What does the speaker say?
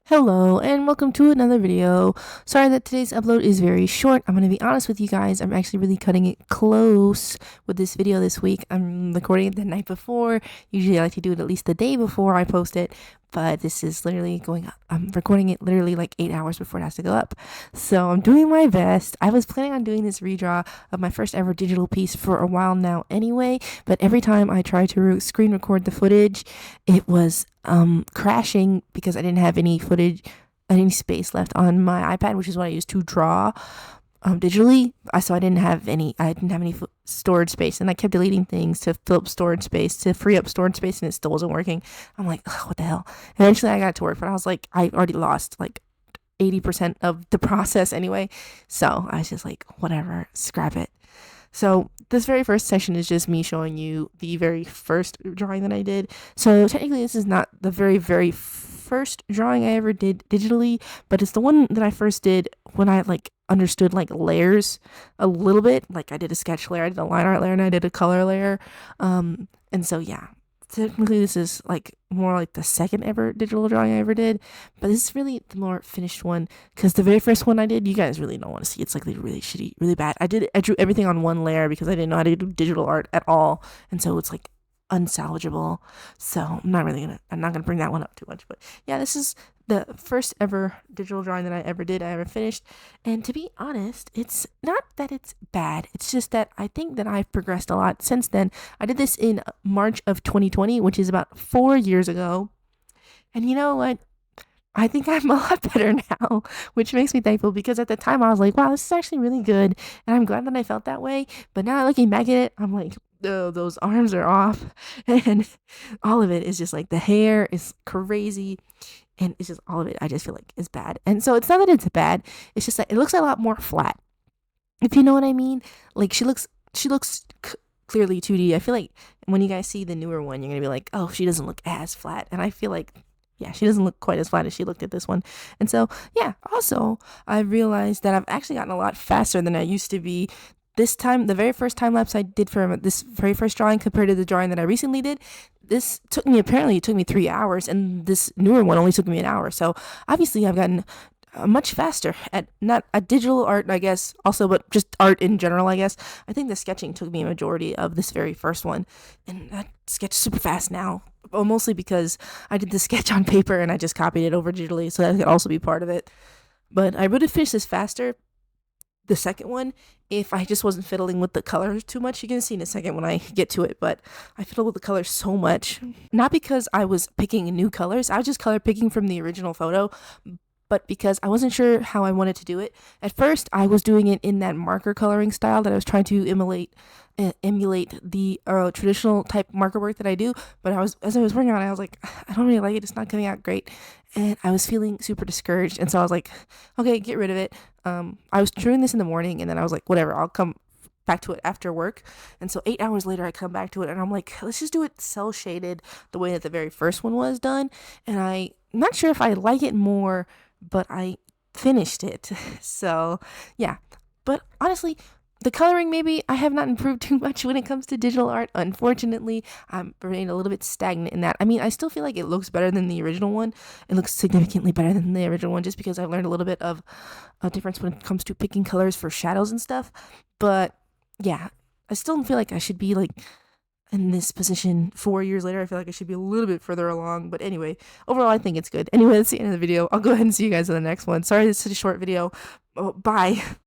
Hello and welcome to another video. Sorry that today's upload is very short. I'm going to be honest with you guys. I'm actually really cutting it close with this video this week. I'm recording it the night before. Usually I like to do it at least the day before I post it, but this is literally going up. I'm recording it literally like 8 hours before it has to go up. So I'm doing my best. I was planning on doing this redraw of my first ever digital piece for a while now anyway, but every time I try to screen record the footage, it was crashing because I didn't have any footage, any space left on my iPad, which is what I use to draw digitally. So I didn't have any storage space, and I kept deleting things to fill up storage space, to free up storage space, and it still wasn't working. I'm like, what the hell? Eventually I got to work, but I was like, I already lost like 80% of the process anyway. So I was just like, whatever, scrap it. So this very first session is just me showing you the very first drawing that I did. So technically this is not the very first drawing I ever did digitally, but it's the one that I first did when I understood layers a little bit. Like I did a sketch layer, I did a line art layer, and I did a color layer. And so yeah, technically this is more like the second ever digital drawing I ever did, but this is really the more finished one, because the very first one I did, you guys really don't want to see. It's really shitty, really bad. I drew everything on one layer because I didn't know how to do digital art at all, and so it's unsalvageable. So I'm not gonna bring that one up too much. But yeah, this is the first ever digital drawing that I ever finished. And to be honest, it's not that it's bad. It's just that I think that I've progressed a lot since then. I did this in March of 2020, which is about 4 years ago. And you know what? I think I'm a lot better now, which makes me thankful, because at the time I was like, wow, this is actually really good. And I'm glad that I felt that way. But now looking back at it, I'm like, oh, those arms are off. And all of it is just the hair is crazy. And it's just all of it, I just feel like is bad. And so it's not that it's bad. It's just that it looks a lot more flat, if you know what I mean. She looks clearly 2D. I feel like when you guys see the newer one, you're gonna be like, oh, she doesn't look as flat. And I feel like, yeah, she doesn't look quite as flat as she looked at this one. And so, yeah, also, I realized that I've actually gotten a lot faster than I used to be. This time, the very first time lapse I did for this very first drawing compared to the drawing that I recently did, this took me 3 hours, and this newer one only took me an hour. So obviously I've gotten much faster at not a digital art, I guess, also, but just art in general, I guess. I think the sketching took me a majority of this very first one, and I sketch super fast now. Well, mostly because I did the sketch on paper and I just copied it over digitally, so that could also be part of it. But I would have finished this faster, the second one, if I just wasn't fiddling with the colors too much. You can see in a second when I get to it, but I fiddled with the colors so much. Not because I was picking new colors, I was just color picking from the original photo, but because I wasn't sure how I wanted to do it. At first, I was doing it in that marker coloring style that I was trying to emulate the traditional type marker work that I do. But as I was working on it, I was like, I don't really like it. It's not coming out great, and I was feeling super discouraged. And so I was like, okay, get rid of it. I was doing this in the morning, and then I was like, whatever, I'll come back to it after work. And so 8 hours later, I come back to it, and I'm like, let's just do it cell shaded the way that the very first one was done. And I'm not sure if I like it more, but I finished it. So yeah, but honestly, the coloring, maybe I have not improved too much when it comes to digital art. Unfortunately, I'm remained a little bit stagnant in that. I mean, I still feel like it looks better than the original one. It looks significantly better than the original one, just because I've learned a little bit of a difference when it comes to picking colors for shadows and stuff. But yeah, I still don't feel like I should be in this position 4 years later. I feel like I should be a little bit further along. But anyway, overall, I think it's good. Anyway, that's the end of the video. I'll go ahead and see you guys in the next one. Sorry, it's such a short video. Oh, bye.